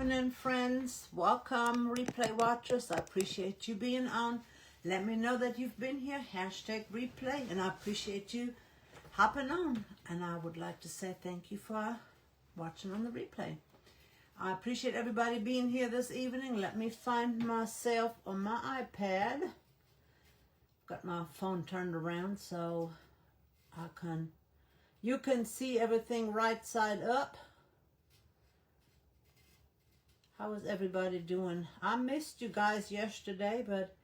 evening, friends. Welcome, replay watchers. I appreciate you being on. Let me know that you've been here. Hashtag replay. And I appreciate you hopping on. And I would like to say thank you for watching on the replay. I appreciate everybody being here this evening. Let me find myself on my iPad. Got my phone turned around so you can see everything right side up. How is everybody doing? I missed you guys yesterday, but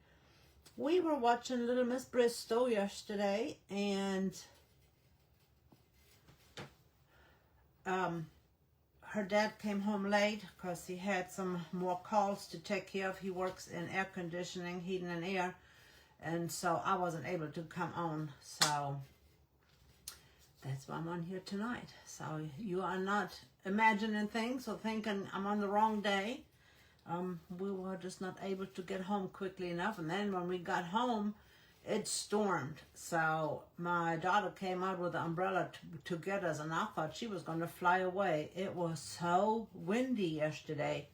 we were watching Little Miss Bristol yesterday, and her dad came home late because he had some more calls to take care of. He works in air conditioning, heating and air, and so I wasn't able to come on. So that's why I'm on here tonight. So you are not imagining things or thinking I'm on the wrong day. We were just not able to get home quickly enough. And then when we got home, it stormed. So my daughter came out with an umbrella to get us, and I thought she was going to fly away. It was so windy yesterday.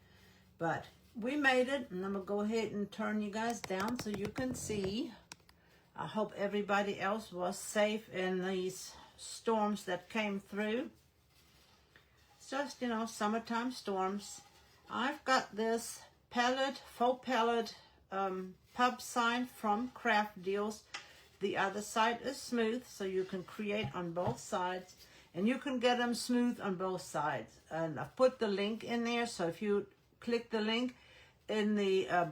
But we made it, and I'm going to go ahead and turn you guys down so you can see. I hope everybody else was safe in these storms that came through. It's just, you know, summertime storms. I've got this pallet, faux pallet pub sign from CraftDeals. The other side is smooth, so you can create on both sides, and you can get them smooth on both sides. And I've put the link in there, so if you click the link in the I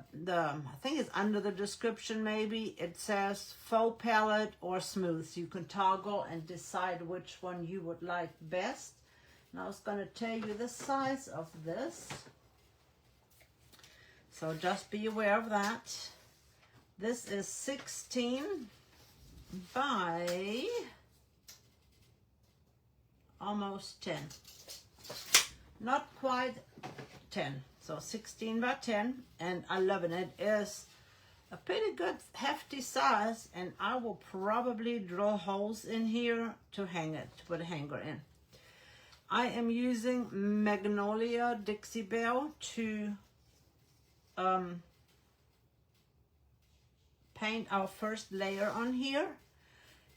think it's under the description, maybe it says faux pallet or smooth, so you can toggle and decide which one you would like best. And I was going to tell you the size of this, so just be aware of that. This is 16 by almost 10, not quite 10. So 16 by 10, and I love it. It is a pretty good hefty size, and I will probably drill holes in here to hang it, to put a hanger in. I am using Magnolia Dixie Belle to paint our first layer on here,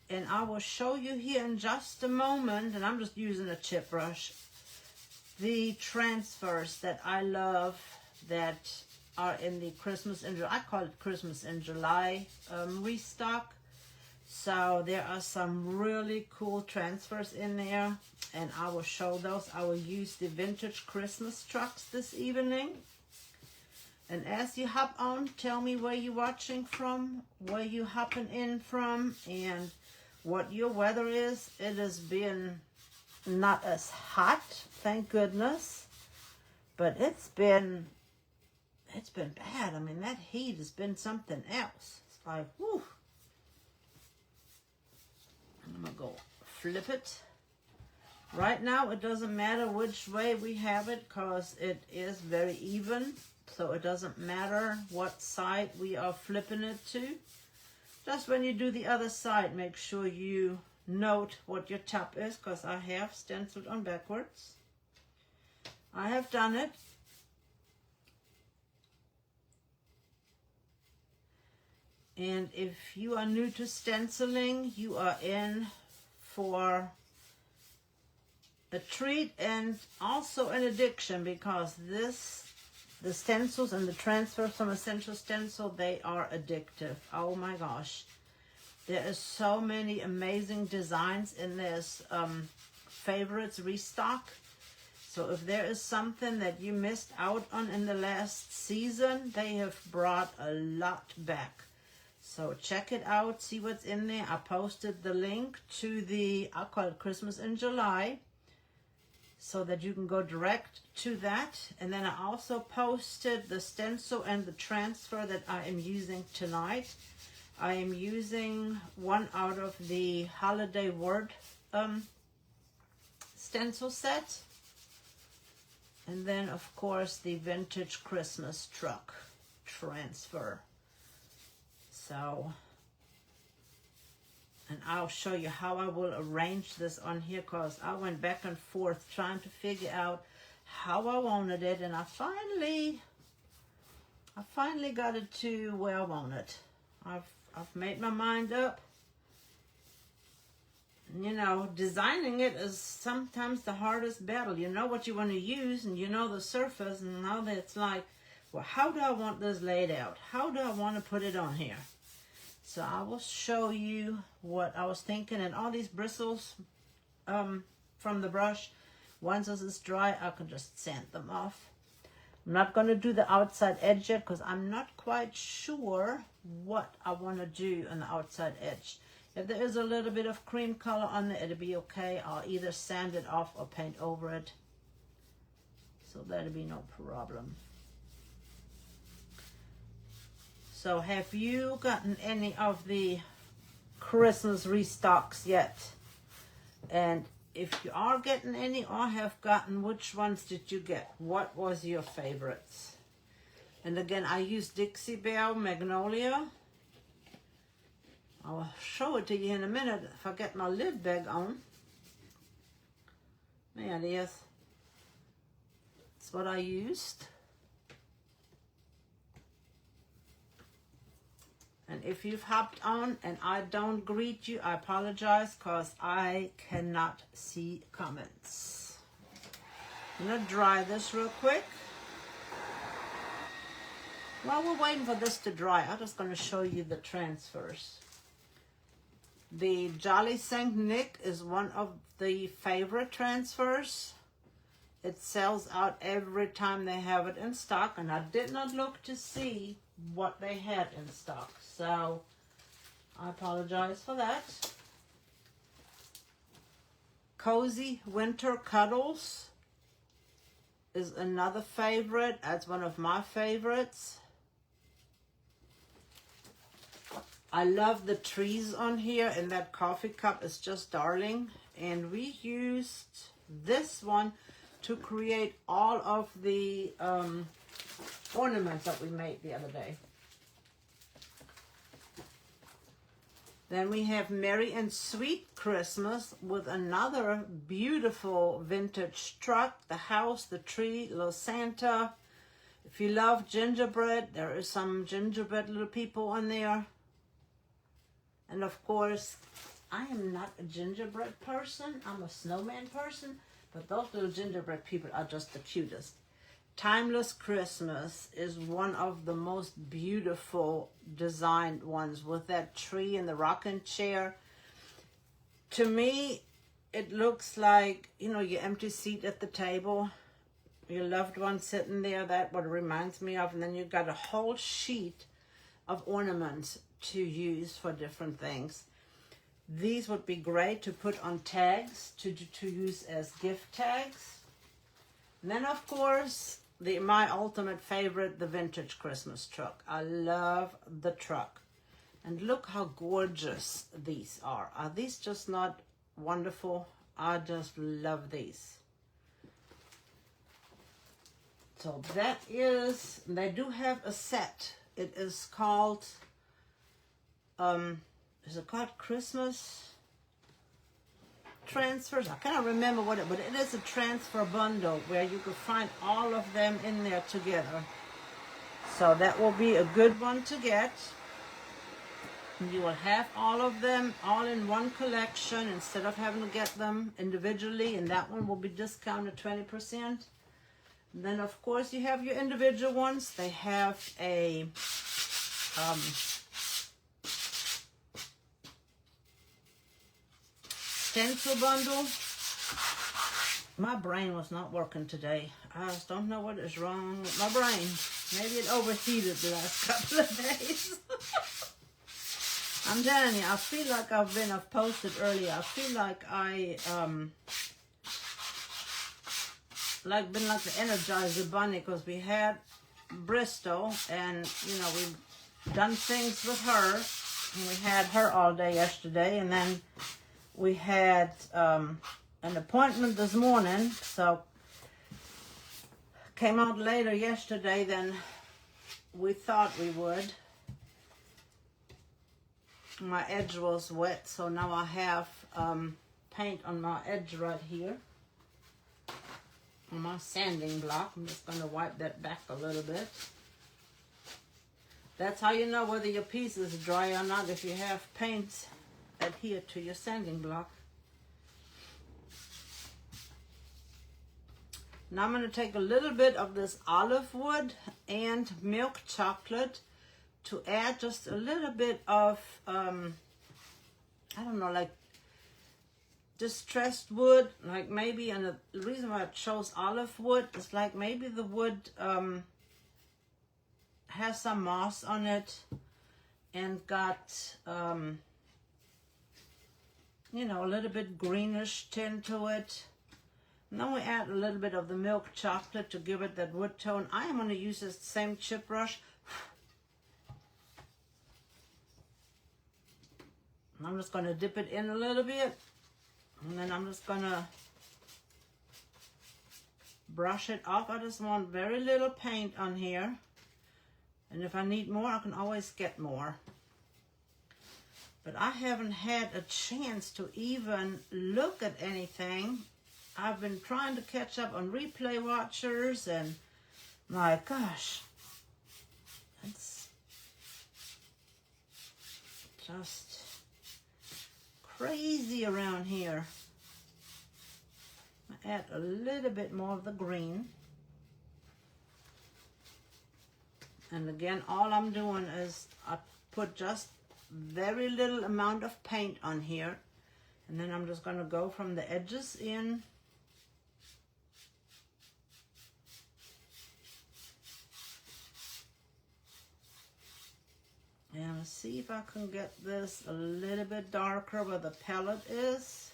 and I will show you here in just a moment, and I'm just using a chip brush, the transfers that I love that are in the Christmas in July. I call it Christmas in July restock. So there are some really cool transfers in there, and I will show those. I will use the vintage Christmas trucks this evening. And as you hop on, tell me where you're watching from, where you hopping in from, and what your weather is. It has been not as hot, thank goodness, but it's been bad. I mean, that heat has been something else. It's like, whew. I'm gonna go flip it. Right now, it doesn't matter which way we have it because it is very even, so it doesn't matter what side we are flipping it to. Just when you do the other side, make sure you note what your top is, because I have stenciled on backwards. I have done it. And if you are new to stenciling, you are in for a treat and also an addiction, because the stencils and the transfers from Essential Stencil, they are addictive. Oh my gosh. There is so many amazing designs in this favorites restock. So if there is something that you missed out on in the last season, they have brought a lot back. So check it out, see what's in there. I posted the link to the, I'll call it Christmas in July, so that you can go direct to that. And then I also posted the stencil and the transfer that I am using tonight. I am using one out of the Holiday Word stencil set. And then, of course, the Vintage Christmas Truck transfer. So, and I'll show you how I will arrange this on here, because I went back and forth trying to figure out how I wanted it, and I finally got it to where I want it. I've made my mind up. You know, designing it is sometimes the hardest battle. You know what you want to use, and you know the surface, and now that it's like, well, how do I want this laid out? How do I want to put it on here? So I will show you what I was thinking, and all these bristles from the brush, once this is dry, I can just sand them off. I'm not going to do the outside edge yet because I'm not quite sure what I want to do on the outside edge. If there is a little bit of cream color on it, it'll be okay. I'll either sand it off or paint over it. So that'll be no problem. So have you gotten any of the Christmas restocks yet? And if you are getting any or have gotten, which ones did you get? What was your favorites? And again, I use Dixie Belle Magnolia. I'll show it to you in a minute if I get my lid bag on. There it is. That's what I used. And if you've hopped on and I don't greet you, I apologize because I cannot see comments. I'm going to dry this real quick. While we're waiting for this to dry, I'm just going to show you the transfers. The Jolly Saint Nick is one of the favorite transfers. It sells out every time they have it in stock, and I did not look to see what they had in stock, so I apologize for that. Cozy Winter Cuddles is another favorite. That's one of my favorites. I love the trees on here, and that coffee cup is just darling. And we used this one to create all of the ornaments that we made the other day. Then we have Merry and Sweet Christmas with another beautiful vintage truck, the house, the tree, little Santa. If you love gingerbread, there is some gingerbread little people on there. And of course, I am not a gingerbread person. I'm a snowman person, but those little gingerbread people are just the cutest. Timeless Christmas is one of the most beautiful designed ones with that tree and the rocking chair. To me, it looks like, you know, your empty seat at the table, your loved one sitting there. That's what it reminds me of. And then you've got a whole sheet of ornaments to use for different things. These would be great to put on tags, to use as gift tags. And then, of course, my ultimate favorite, the vintage Christmas truck. I love the truck. And look how gorgeous these are. Are these just not wonderful? I just love these. So that is, they do have a set. It is called, is it called Christmas Transfers? I cannot remember what but it is a transfer bundle where you can find all of them in there together. So that will be a good one to get. You will have all of them all in one collection instead of having to get them individually, and that one will be discounted 20%. Then of course you have your individual ones. They have a stencil bundle. My brain was not working today. I just don't know what is wrong with my brain. Maybe it overheated the last couple of days. I'm telling you, I feel like I've posted earlier. I feel like been like the Energizer Bunny, because we had Bristol, and you know, we've done things with her, and we had her all day yesterday, and then we had an appointment this morning, so came out later yesterday than we thought we would. My edge was wet, so now I have paint on my edge right here. on my sanding block. I'm just going to wipe that back a little bit. That's how you know whether your piece is dry or not, if you have paint adhere to your sanding block. Now I'm going to take a little bit of this olive wood and milk chocolate to add just a little bit of, I don't know, like distressed wood, like maybe, and the reason why I chose olive wood is like maybe the wood has some moss on it and got, you know, a little bit greenish tint to it. And then we add a little bit of the milk chocolate to give it that wood tone. I am going to use this same chip brush. I'm just going to dip it in a little bit, and then I'm just going to brush it off. I just want very little paint on here, and if I need more, I can always get more. But I haven't had a chance to even look at anything. I've been trying to catch up on replay watchers, and my gosh, it's just crazy around here. I add a little bit more of the green. And again, all I'm doing is I put just very little amount of paint on here. And then I'm just going to go from the edges in. And see if I can get this a little bit darker where the palette is,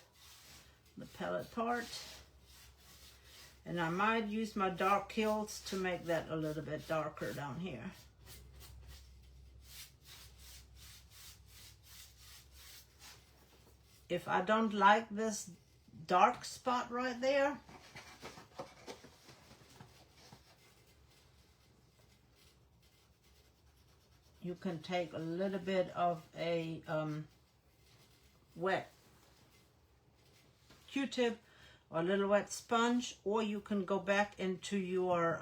the palette part. And I might use my dark kills to make that a little bit darker down here. If I don't like this dark spot right there, you can take a little bit of a wet Q-tip or a little wet sponge, or you can go back into your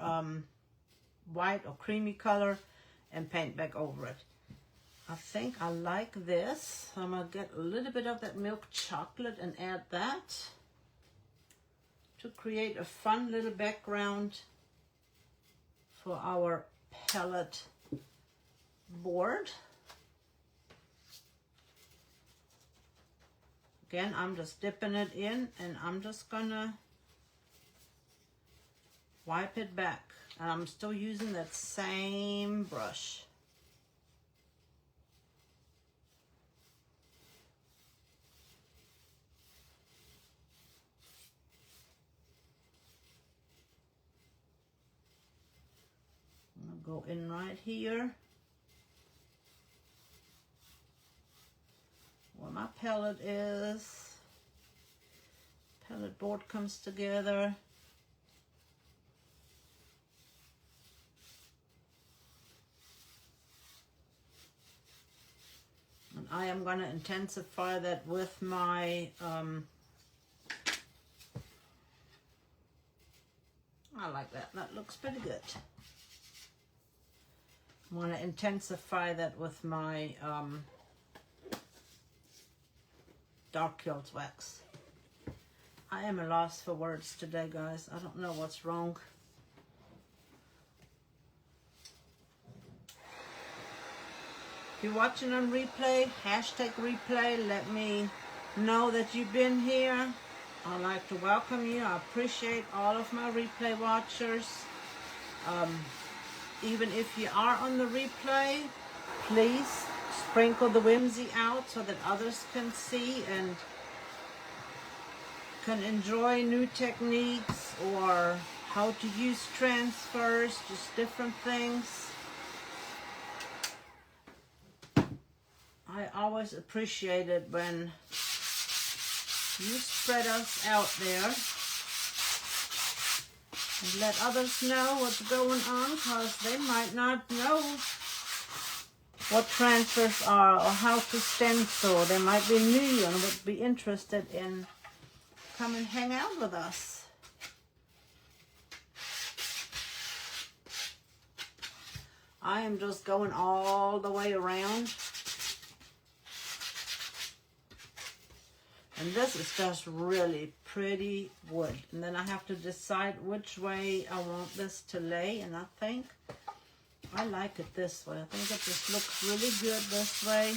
white or creamy color and paint back over it. I think I like this. So I'm going to get a little bit of that milk chocolate and add that to create a fun little background for our palette board. Again, I'm just dipping it in, and I'm just gonna wipe it back. And I'm still using that same brush. I'm gonna go in right here where my palette is. Palette board comes together. And I am going to intensify that with my I like that. That looks pretty good. I want to intensify that with my dark kills wax. I am a loss for words today, guys. I don't know what's wrong. If you're watching on replay, hashtag replay, let me know that you've been here. I'd like to welcome you. I appreciate all of my replay watchers. Even if you are on the replay, please sprinkle the whimsy out so that others can see and can enjoy new techniques or how to use transfers, just different things. I always appreciate it when you spread us out there and let others know what's going on, because they might not know what transfers are or how to stencil. They might be new and would be interested in come and hang out with us. I am just going all the way around. And this is just really pretty wood. And then I have to decide which way I want this to lay. And I think I like it this way. I think it just looks really good this way.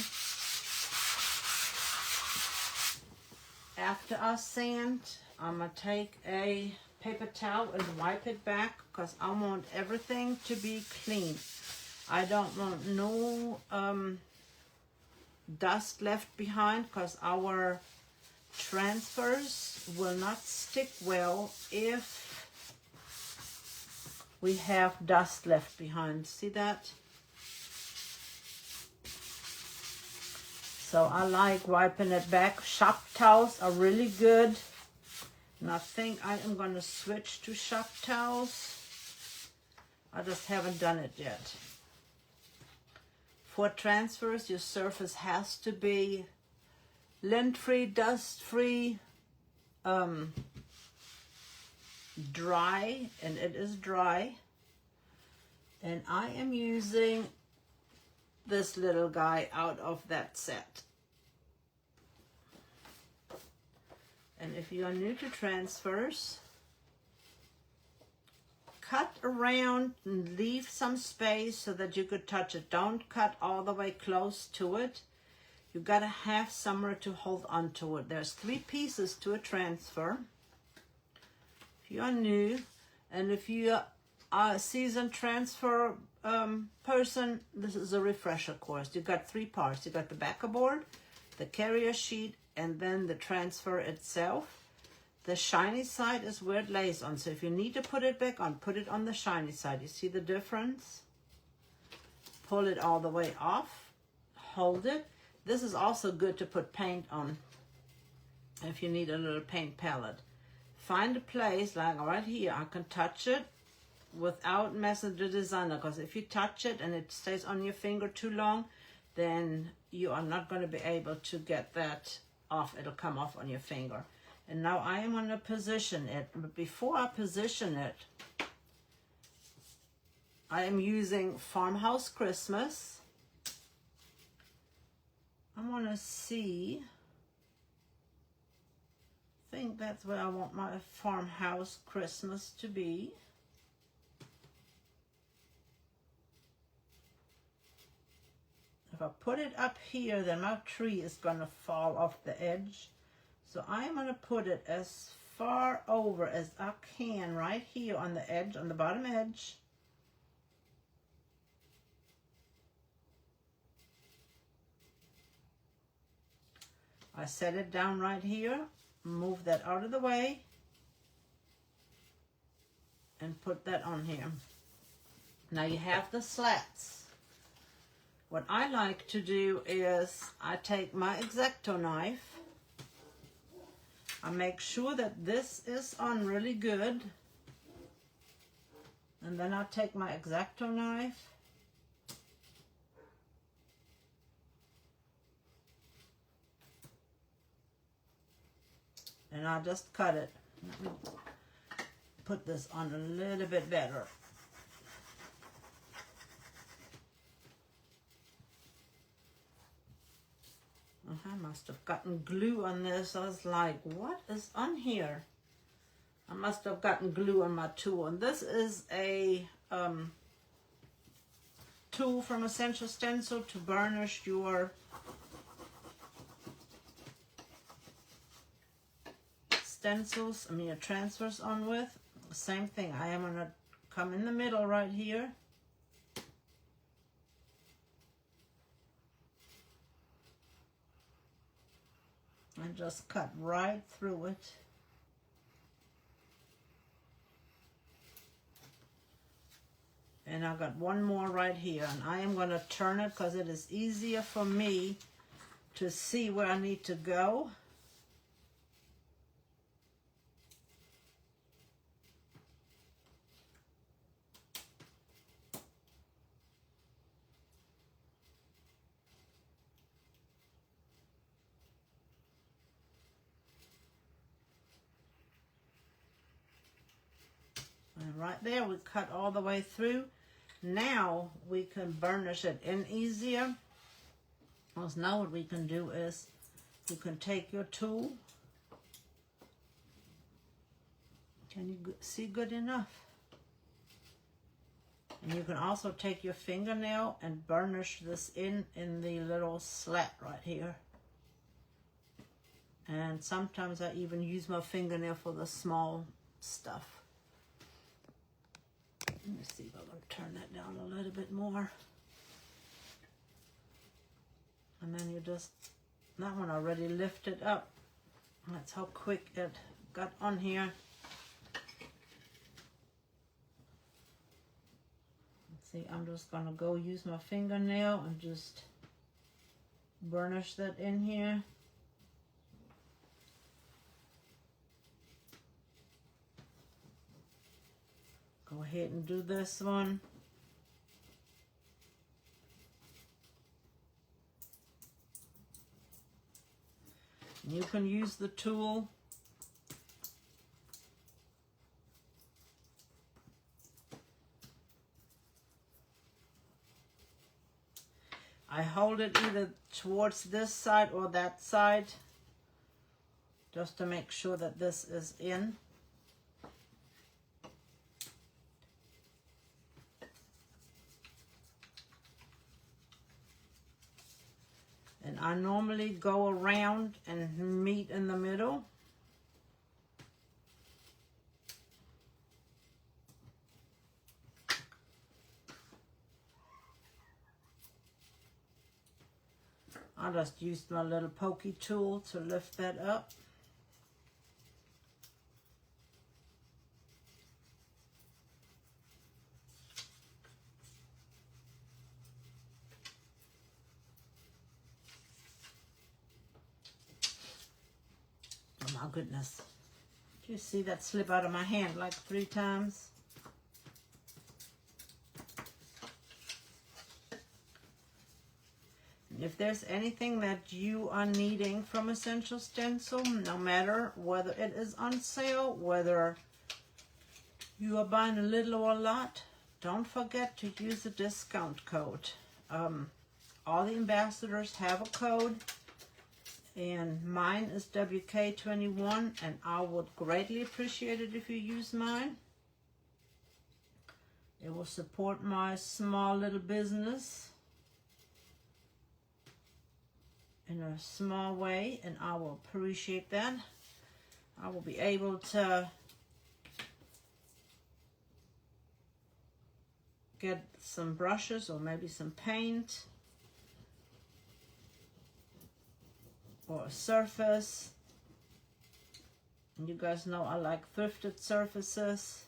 After I sand, I'm going to take a paper towel and wipe it back because I want everything to be clean. I don't want no dust left behind because our transfers will not stick well if we have dust left behind. See that? So I like wiping it back. Shop towels are really good. And I think I am going to switch to shop towels. I just haven't done it yet. For transfers, your surface has to be lint-free, dust-free, dry, and it is dry. And I am using this little guy out of that set. And if you are new to transfers, cut around and leave some space so that you could touch it. Don't cut all the way close to it. You gotta have somewhere to hold on to it. There's 3 pieces to a transfer. If you are new, and if you are a seasoned transfer person, this is a refresher course. You got 3 parts. You got the backer board, the carrier sheet, and then the transfer itself. The shiny side is where it lays on. So if you need to put it back on, put it on the shiny side. You see the difference? Pull it all the way off. Hold it. This is also good to put paint on if you need a little paint palette. Find a place like right here. I can touch it without messing the designer, because if you touch it and it stays on your finger too long, then you are not going to be able to get that off. It'll come off on your finger. And now I am going to position it. But before I position it, I am using Farmhouse Christmas. I want to see, I think that's where I want my Farmhouse Christmas to be. If I put it up here, then my tree is going to fall off the edge. So I'm going to put it as far over as I can right here on the edge, on the bottom edge. I set it down right here, move that out of the way, and put that on here. Now you have the slats. What I like to do is I take my X-Acto knife. I make sure that this is on really good. And then I take my X-Acto knife. And I'll just cut it. Let me put this on a little bit better. I must have gotten glue on this. I was like, what is on here? I must have gotten glue on my tool. And this is a tool from Essential Stencil to burnish your stencils, your transfers on with. Same thing. I am going to come in the middle right here. And just cut right through it. And I've got one more right here. And I am going to turn it because it is easier for me to see where I need to go. And right there, we cut all the way through. Now we can burnish it in easier. Because now what we can do is you can take your tool. Can you see good enough? And you can also take your fingernail and burnish this in the little slat right here. And sometimes I even use my fingernail for the small stuff. Let me see if I can turn that down a little bit more. And then you just, that one already lifted up. That's how quick it got on here. See, I'm just gonna go use my fingernail and just burnish that in here. Go ahead and do this one. You can use the tool. I hold it either towards this side or that side, just to make sure that this is in. And I normally go around and meet in the middle. I just used my little pokey tool to lift that up. Oh my goodness. Did you see that slip out of my hand like 3 times? If there's anything that you are needing from Essential Stencil, no matter whether it is on sale, whether you are buying a little or a lot, don't forget to use the discount code. All the ambassadors have a code, and mine is WK21, and I would greatly appreciate it if you use mine. It will support my small little business in a small way, and I will appreciate that. I will be able to get some brushes or maybe some paint or a surface. And you guys know I like thrifted surfaces,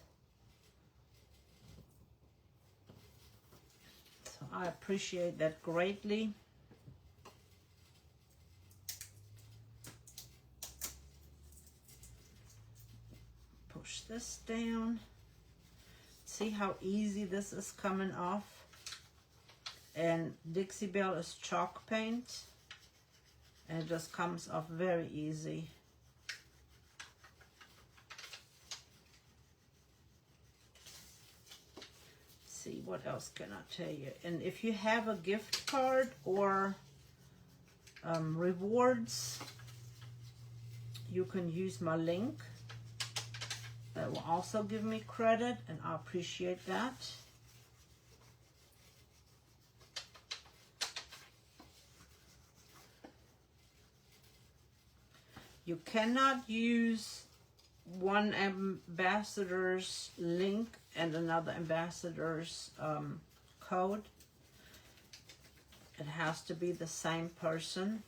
so I appreciate that greatly. Push this down. See how easy this is coming off? And Dixie Belle is chalk paint, and it just comes off very easy. See, what else can I tell you? And if you have a gift card or rewards, you can use my link. That will also give me credit, and I appreciate that. You cannot use one ambassador's link and another ambassador's code. It has to be the same person.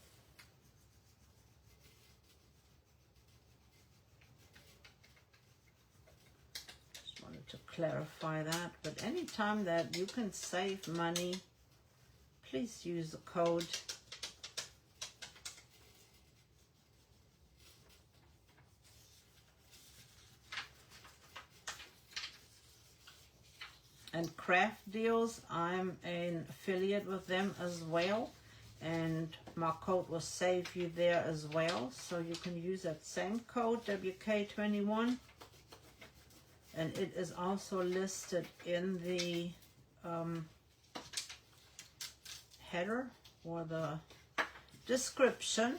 To clarify that, but anytime that you can save money, please use the code. And CraftDeals, I'm an affiliate with them as well, and my code will save you there as well, so you can use that same code, WK21. And it is also listed in the header or the description.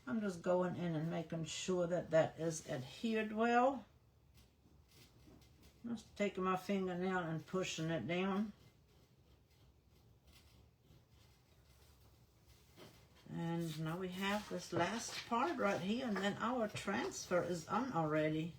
I'm just going in and making sure that that is adhered well. Just taking my fingernail and pushing it down. And now we have this last part right here, and then our transfer is on already.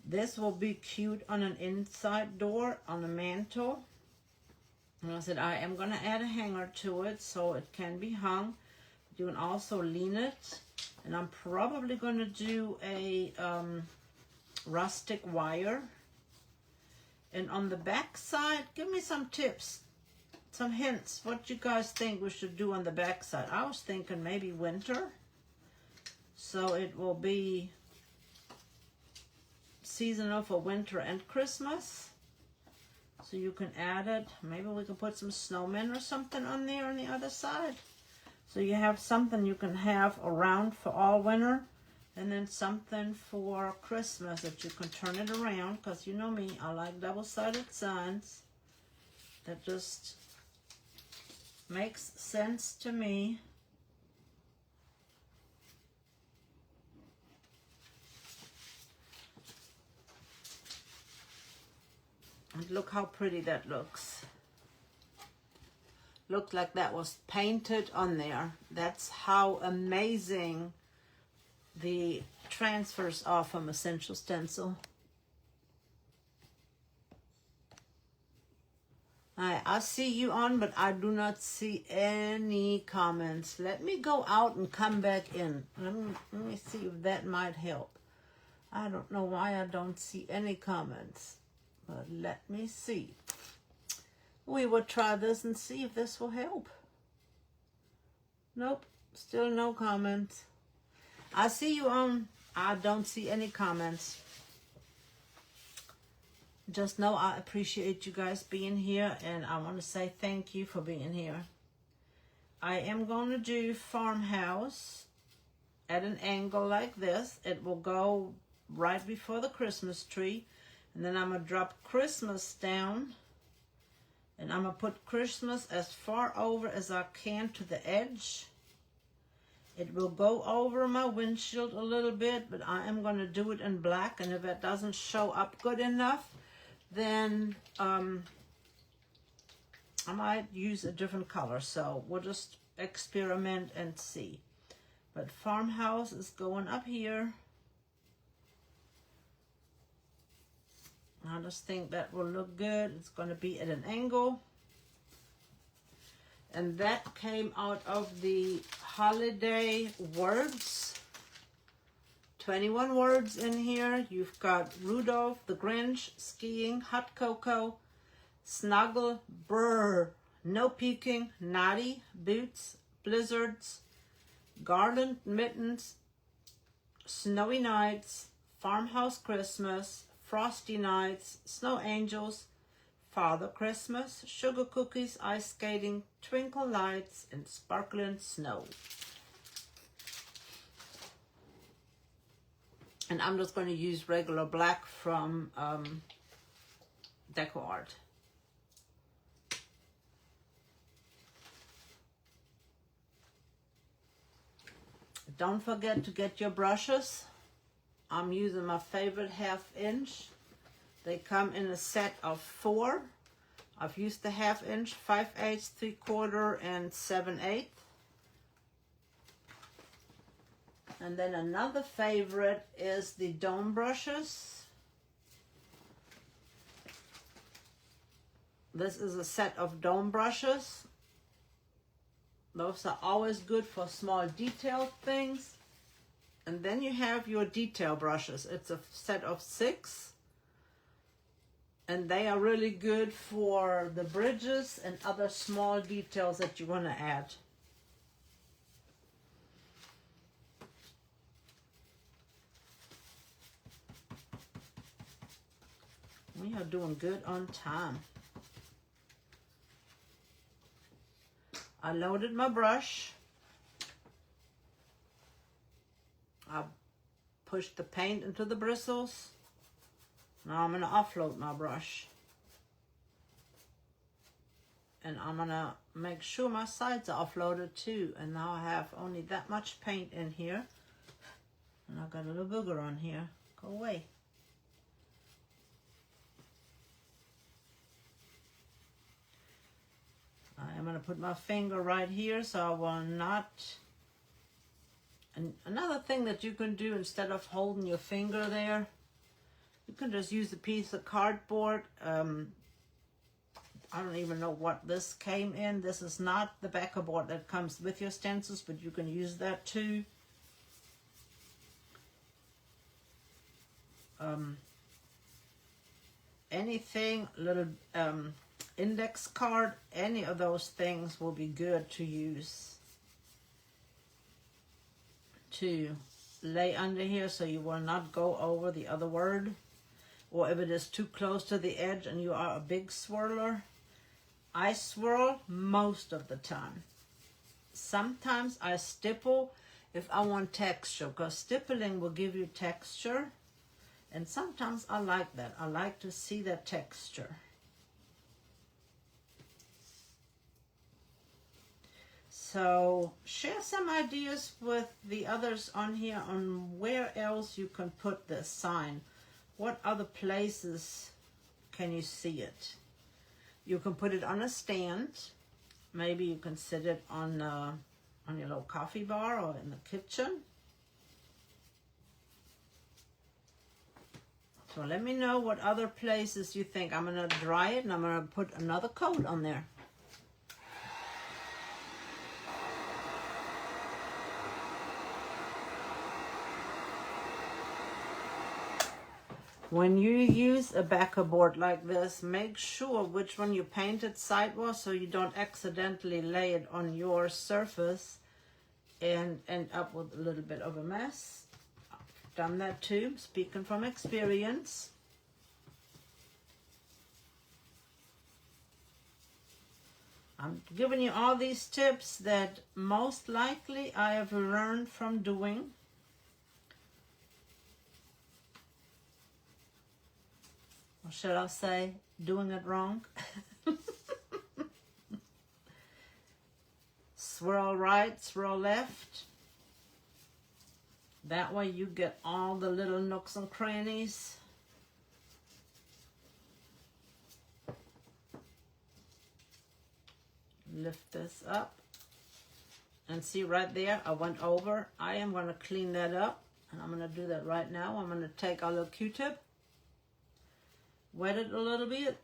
This will be cute on an inside door on a mantle. And I said I am going to add a hanger to it so it can be hung. You can also lean it. And I'm probably going to do a rustic wire. And on the back side, give me some tips, some hints. What you guys think we should do on the back side? I was thinking maybe winter. So it will be seasonal for winter and Christmas. So you can add it. Maybe we can put some snowmen or something on there on the other side. So you have something you can have around for all winter. And then something for Christmas that you can turn it around. Because you know me, I like double-sided signs. That just makes sense to me. And look how pretty that looks. Looks like that was painted on there. That's how amazing the transfers are from Essential Stencil. I see you on, but I do not see any comments. Let me go out and come back in. Let me see if that might help. I don't know why I don't see any comments. But let me see. We will try this and see if this will help. Nope, still no comments. I see you on. I don't see any comments. Just know I appreciate you guys being here, and I want to say thank you for being here. I am going to do Farmhouse at an angle like this. It will go right before the Christmas tree. And then I'm going to drop Christmas down. And I'm going to put Christmas as far over as I can to the edge. It will go over my windshield a little bit, but I am going to do it in black. And if it doesn't show up good enough, then I might use a different color. So we'll just experiment and see. But Farmhouse is going up here. I just think that will look good. It's going to be at an angle. And that came out of the holiday words. 21 words in here. You've got Rudolph, the Grinch, skiing, hot cocoa, snuggle, brr, no peeking, naughty, boots, blizzards, garland, mittens, snowy nights, Farmhouse Christmas, frosty nights, snow angels, Father Christmas, sugar cookies, ice skating, twinkle lights, and sparkling snow. And I'm just going to use regular black from Deco Art. Don't forget to get your brushes. I'm using my favorite 1/2 inch. They come in a set of 4. I've used the 1/2 inch, 5/8, 3/4, and 7/8. And then another favorite is the dome brushes. This is a set of dome brushes. Those are always good for small detailed things. And then you have your detail brushes. It's a set of 6. And they are really good for the bridges and other small details that you want to add. We are doing good on time. I loaded my brush. I pushed the paint into the bristles. Now I'm going to offload my brush. And I'm going to make sure my sides are offloaded too. And now I have only that much paint in here. And I've got a little booger on here. Go away. I am going to put my finger right here so I will not... And another thing that you can do instead of holding your finger there, you can just use a piece of cardboard. I don't even know what this came in. This is not the backer board that comes with your stencils, but you can use that too. Anything, little index card, any of those things will be good to use to lay under here so you will not go over the other word. Or if it is too close to the edge and you are a big swirler, I swirl most of the time. Sometimes I stipple if I want texture, because stippling will give you texture. And sometimes I like that. I like to see that texture. So share some ideas with the others on here on where else you can put this sign. What other places can you see it? You can put it on a stand. Maybe you can sit it on your little coffee bar or in the kitchen. So let me know what other places you think. I'm going to dry it and I'm going to put another coat on there. When you use a backer board like this, make sure which one you painted sidewise so you don't accidentally lay it on your surface and end up with a little bit of a mess. I've done that too, speaking from experience. I'm giving you all these tips that most likely I have learned from doing. Or should I say, doing it wrong? Swirl right, swirl left. That way you get all the little nooks and crannies. Lift this up. And see right there, I went over. I am going to clean that up. And I'm going to do that right now. I'm going to take our little Q-tip. Wet it a little bit.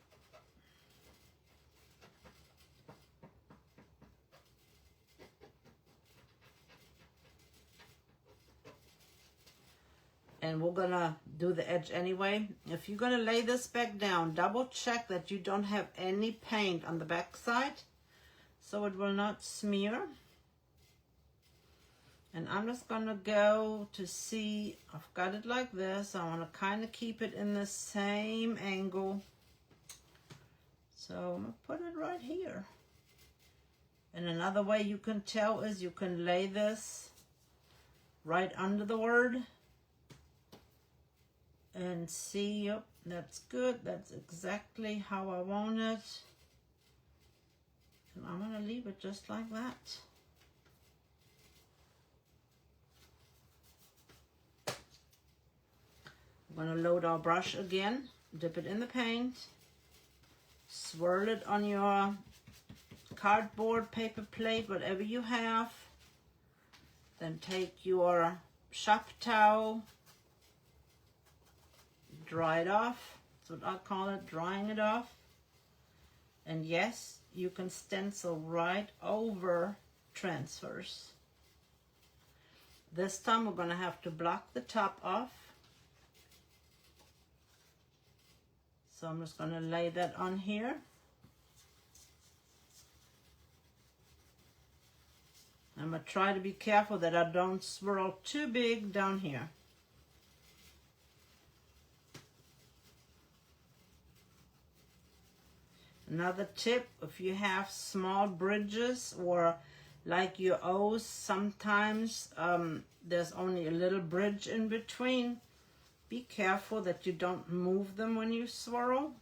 And we're gonna do the edge anyway. If you're gonna lay this back down, double check that you don't have any paint on the back side so it will not smear. And I'm just gonna go to see, I've got it like this. I wanna kind of keep it in the same angle. So I'm gonna put it right here. And another way you can tell is you can lay this right under the word. And see, yep, that's good. That's exactly how I want it. And I'm gonna leave it just like that. I'm going to load our brush again, dip it in the paint, swirl it on your cardboard, paper plate, whatever you have. Then take your shop towel, dry it off. That's what I call it, drying it off. And yes, you can stencil right over transfers. This time we're going to have to block the top off. So I'm just going to lay that on here. I'm going to try to be careful that I don't swirl too big down here. Another tip, if you have small bridges or Like your O's, sometimes there's only a little bridge in between. Be careful that you don't move them when you swirl.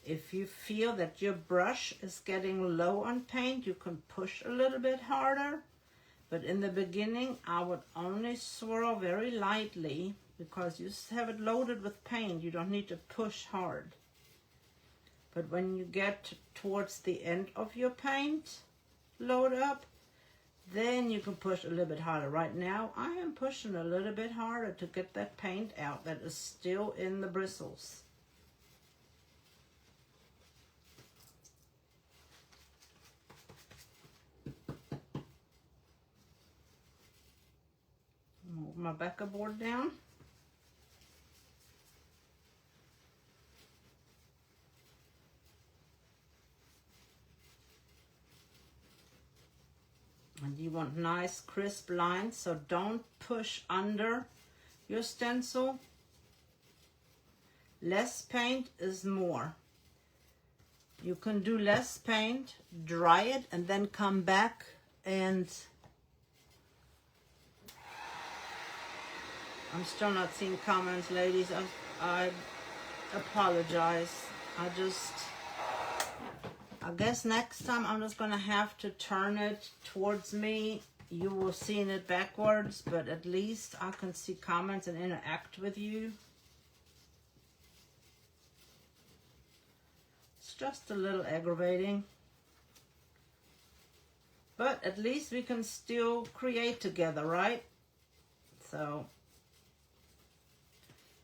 If you feel that your brush is getting low on paint, you can push a little bit harder. But in the beginning, I would only swirl very lightly because you have it loaded with paint. You don't need to push hard. But when you get towards the end of your paint load up, then you can push a little bit harder. Right now, I am pushing a little bit harder to get that paint out that is still in the bristles. Move my backer board down. And you want nice crisp lines, so don't push under your stencil. Less paint is more. You can do less paint, dry it, and then come back and I'm still not seeing comments, ladies. I apologize. I guess next time I'm just gonna have to turn it towards me. You will see it backwards, but at least I can see comments and interact with you. It's just a little aggravating. But at least we can still create together, right? So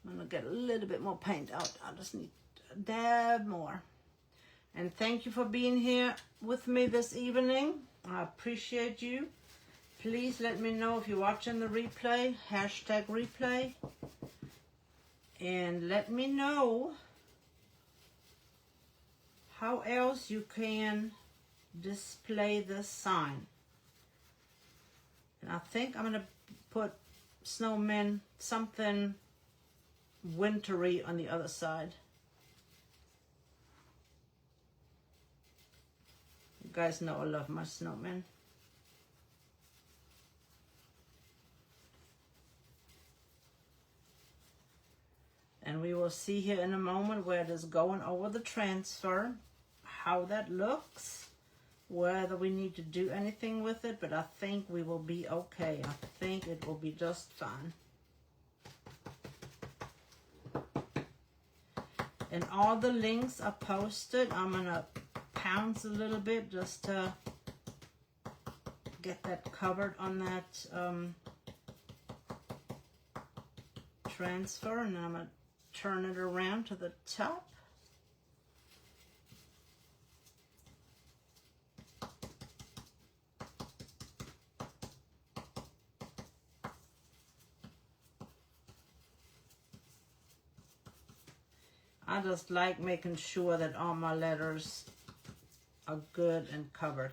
I'm gonna get a little bit more paint out. I just need a dab more. And thank you for being here with me this evening. I appreciate you. Please let me know if you're watching the replay, #replay. And let me know how else you can display this sign. And I think I'm gonna put snowmen, something wintry on the other side. You guys know I love my snowmen. And we will see here in a moment where it is going over the transfer, how that looks, whether we need to do anything with it, but I think we will be okay. I think it will be just fine. And all the links are posted. I'm gonna pounce a little bit just to get that covered on that transfer, and then I'm gonna turn it around to the top. I just like making sure that all my letters are good and covered.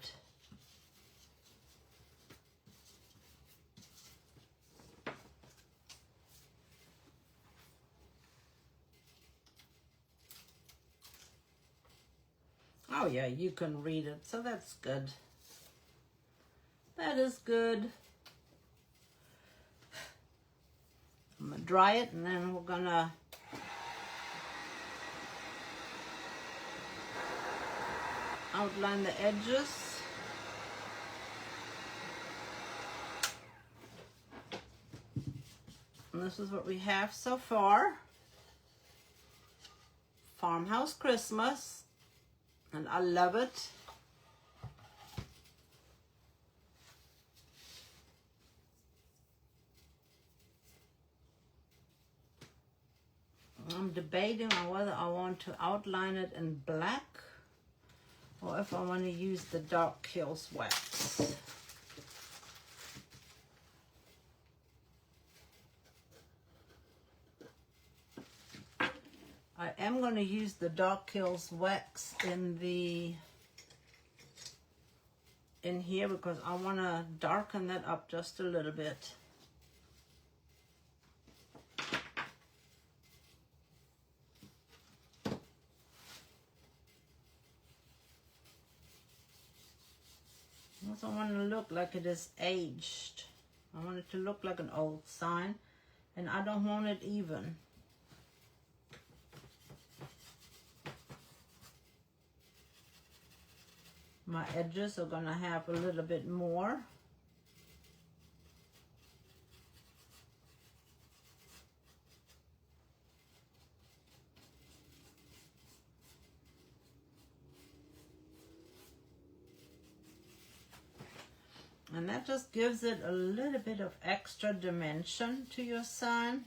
Oh yeah, you can read it, so that's good. That is good. I'm gonna dry it, and then we're gonna outline the edges. And this is what we have so far. Farmhouse Christmas. And I love it. I'm debating on whether I want to outline it in black or if I want to use the Dark Kills wax. I am going to use the Dark Kills wax in the in here because I want to darken that up just a little bit. I also want it to look like it is aged. I want it to look like an old sign, and I don't want it even. My edges are going to have a little bit more. And that just gives it a little bit of extra dimension to your sign.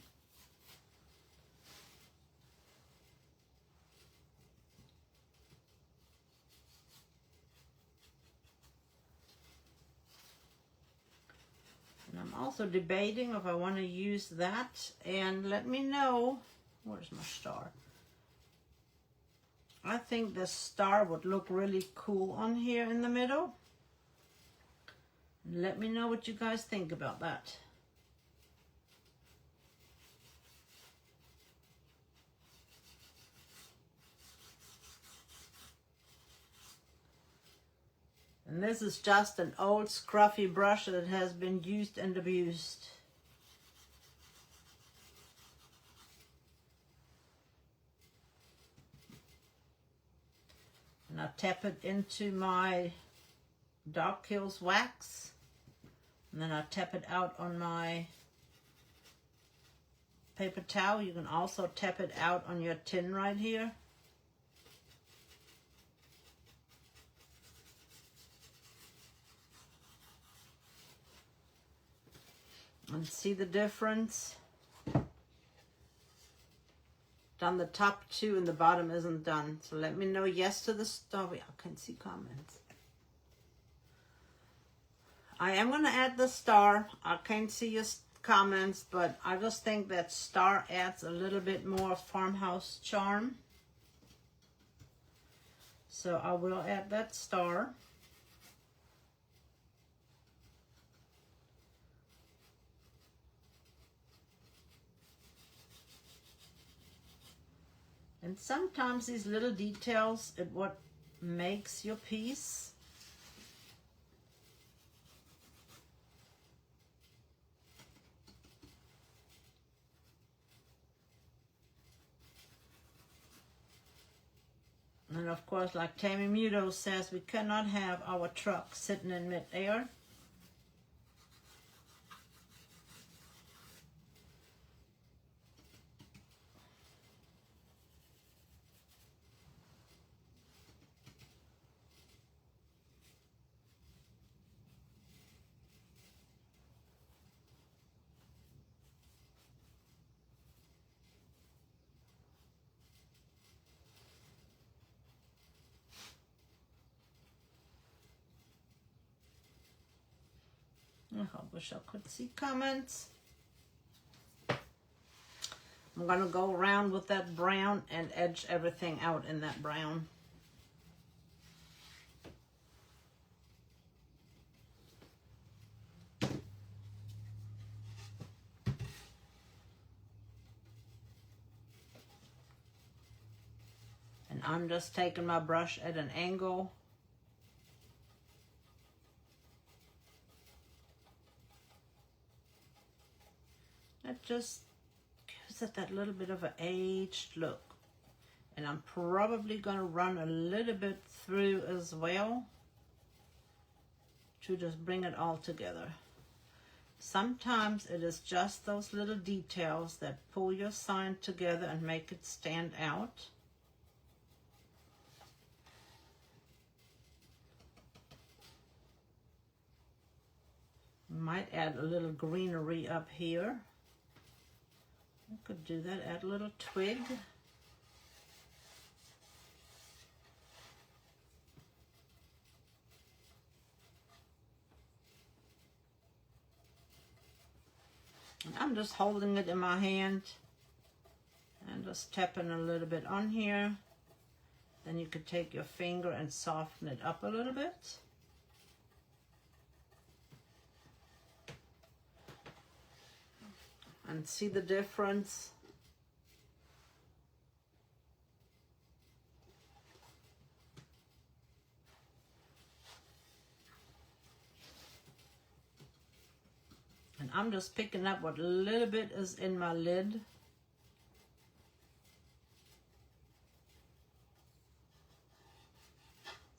And I'm also debating if I want to use that. And let me know, where's my star? I think the star would look really cool on here in the middle. Let me know what you guys think about that. And this is just an old scruffy brush that has been used and abused. And I tap it into my Dark Hills wax. And then I tap it out on my paper towel. You can also tap it out on your tin right here. And see the difference? Done the top two and the bottom isn't done. So let me know yes to the story. I can see comments. I am going to add the star. I can't see your comments, but I just think that star adds a little bit more farmhouse charm. So I will add that star. And sometimes these little details are what makes your piece. And of course, like Tammy Muto says, we cannot have our truck sitting in midair. I wish I could see comments. I'm going to go around with that brown and edge everything out in that brown. And I'm just taking my brush at an angle. That just gives it that little bit of an aged look. And I'm probably going to run a little bit through as well to just bring it all together. Sometimes it is just those little details that pull your sign together and make it stand out. Might add a little greenery up here. I could do that, add a little twig. And I'm just holding it in my hand and just tapping a little bit on here. Then you could take your finger and soften it up a little bit. and see the difference. And I'm just picking up what little bit is in my lid.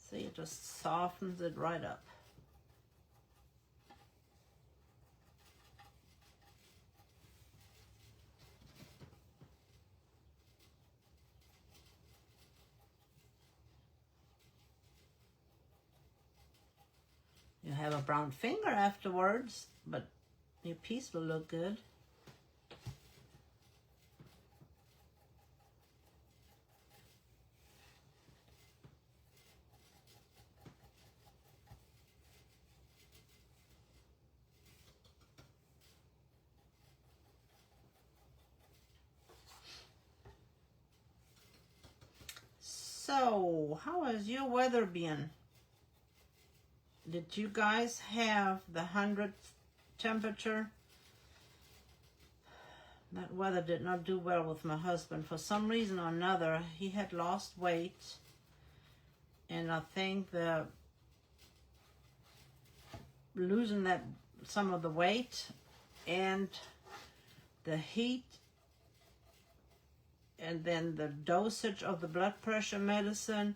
See, it just softens it right up. You have a brown finger afterwards, but your piece will look good. So, how has your weather been? Did you guys have the 100th temperature? That weather did not do well with my husband. For some reason or another, he had lost weight. And I think the losing that some of the weight and the heat and then the dosage of the blood pressure medicine,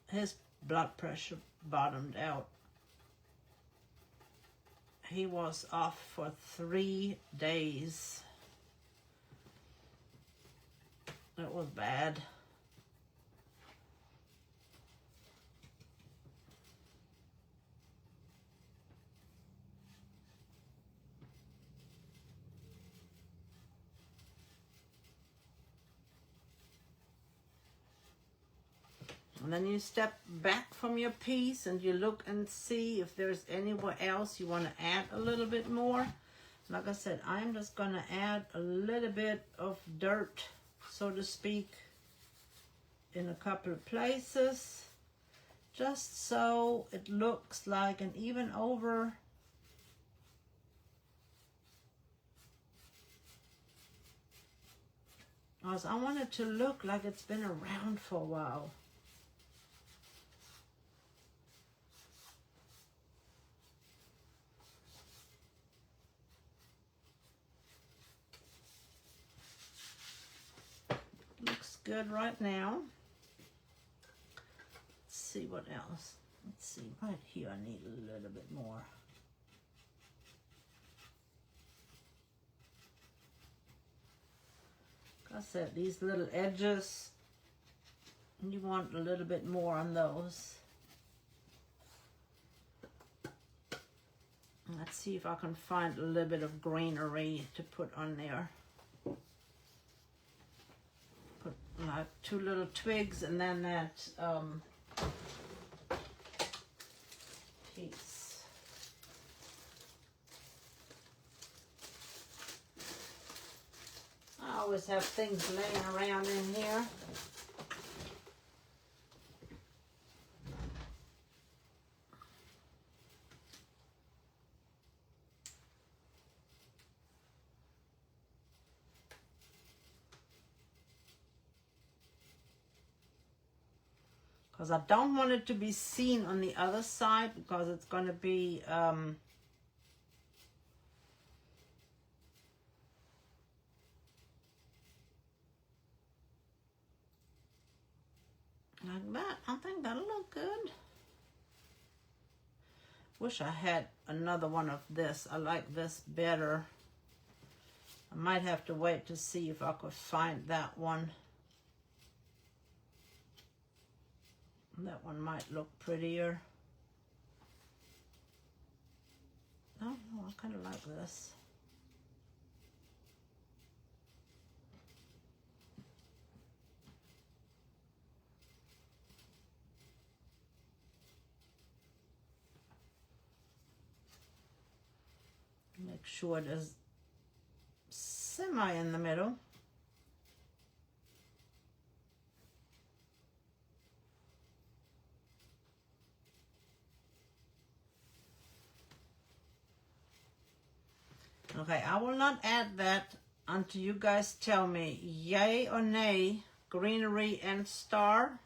his blood pressure bottomed out. He was off for 3 days. It was bad. And then you step back from your piece and you look and see if there's anywhere else you want to add a little bit more. Like I said, I'm just going to add a little bit of dirt, so to speak, in a couple of places, just so it looks like an even over. Because I want it to look like it's been around for a while. Looks good right now. Let's see what else. Let's see, right here I need a little bit more. Like I said, these little edges, you want a little bit more on those. Let's see if I can find a little bit of greenery to put on there. Put like 2 little twigs and then that piece. I always have things laying around in here. Because I don't want it to be seen on the other side, because it's going to be like that. I think that'll look good. Wish I had another one of this. I like this better. I might have to wait to see if I could find that one. That one might look prettier. No, I kind of like this. Make sure there's semi in the middle. Okay, I will not add that until you guys tell me yay or nay, greenery and star.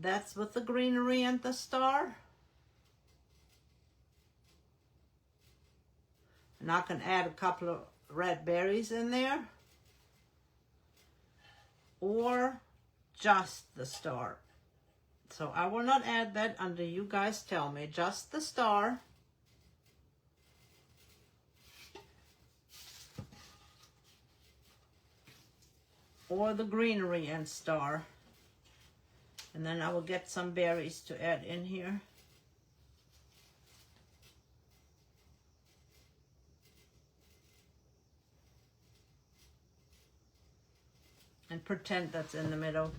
That's with the greenery and the star. And I can add a couple of red berries in there. Or just the star. So I will not add that until you guys tell me. Just the star. Or the greenery and star. And then I will get some berries to add in here. And pretend that's in the middle.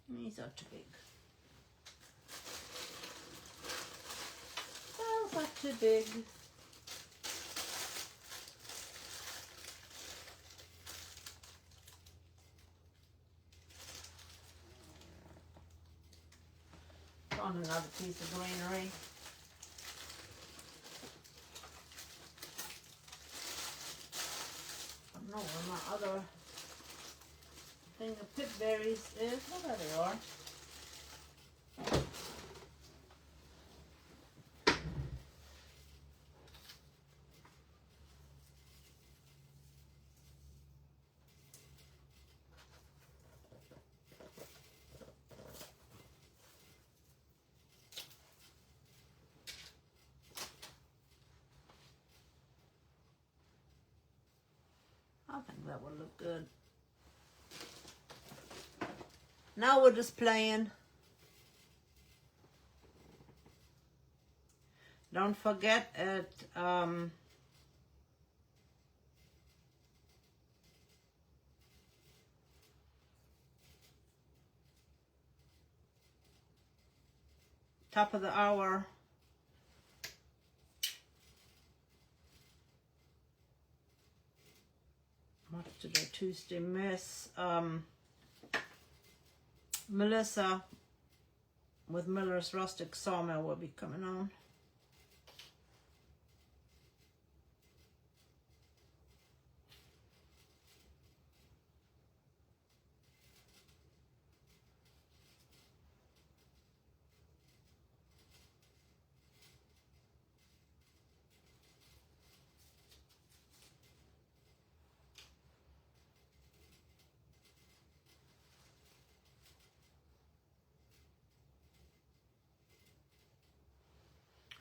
These are too big. Those are too big. On another piece of greenery. I don't know where my other thing of pip berries is. Oh, there they are. I think that would look good. Now we're just playing. Don't forget at top of the hour, what's today, Tuesday, Miss Melissa with Miller's Rustic Sawmill will be coming on.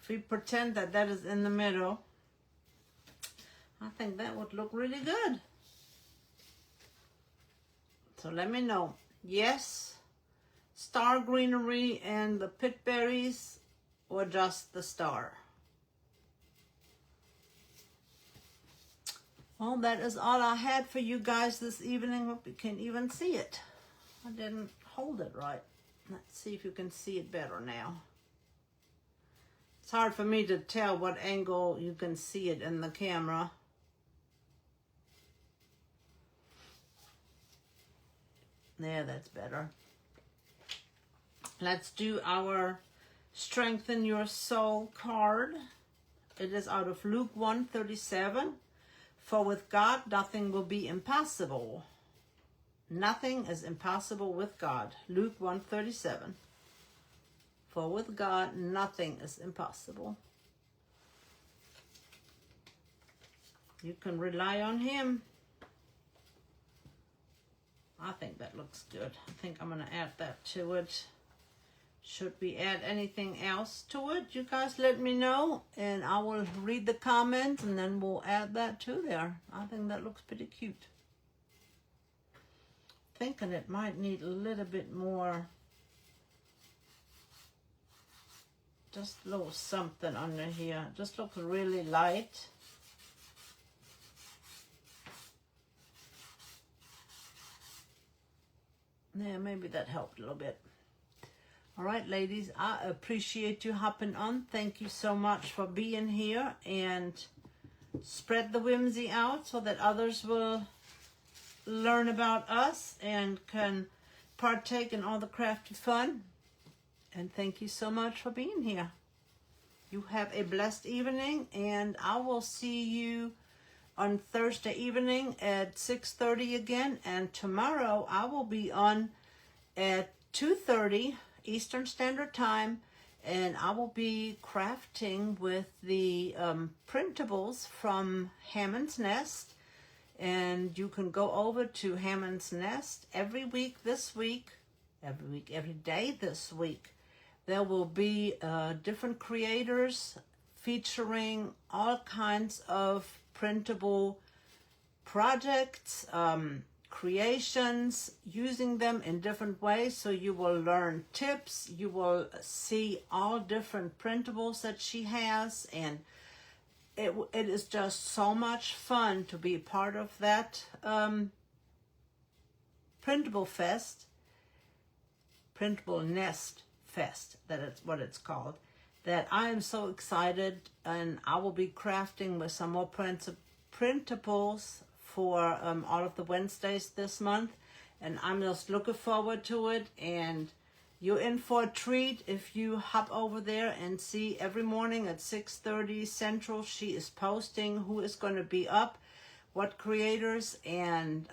If we pretend that that is in the middle, I think that would look really good. So let me know. Yes, star greenery and the pit berries, or just the star. Well, that is all I had for you guys this evening. Hope you can even see it. I didn't hold it right. Let's see if you can see it better now. It's hard for me to tell what angle you can see it in the camera. There, that's better. Let's do our Strengthen Your Soul card. It is out of Luke 1:37. For with God, nothing will be impossible. Nothing is impossible with God. Luke 1:37. For with God, nothing is impossible. You can rely on Him. I think that looks good. I think I'm going to add that to it. Should we add anything else to it? You guys let me know, and I will read the comments, and then we'll add that to there. I think that looks pretty cute. Thinking it might need a little bit more, just a little something under here. Just looks really light. Yeah, maybe that helped a little bit. All right, ladies, I appreciate you hopping on. Thank you so much for being here, and spread the whimsy out so that others will learn about us and can partake in all the crafty fun. And thank you so much for being here. You have a blessed evening, and I will see you on Thursday evening at 6:30 again. And tomorrow I will be on at 2:30 Eastern Standard Time, and I will be crafting with the printables from Hammond's Nest. And you can go over to Hammond's Nest every day this week. There will be different creators featuring all kinds of printable projects, creations, using them in different ways. So you will learn tips, you will see all different printables that she has, and it is just so much fun to be part of that printable nest fest, that is what it's called, that I am so excited. And I will be crafting with some more printables for all of the Wednesdays this month, and I'm just looking forward to it. And you're in for a treat if you hop over there and see every morning at 6:30 Central. She is posting who is going to be up, what creators, and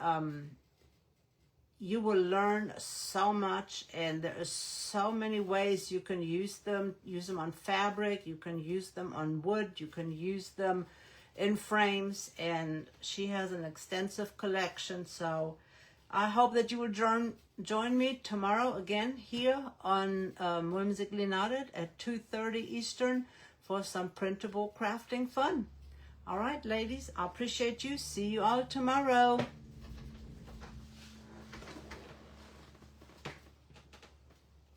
you will learn so much. And there are so many ways you can use them. Use them on fabric, you can use them on wood, you can use them in frames, and she has an extensive collection. So I hope that you will join me tomorrow again here on Whimsically Knotted at 2:30 Eastern for some printable crafting fun. All right, ladies, I appreciate you. See you all tomorrow.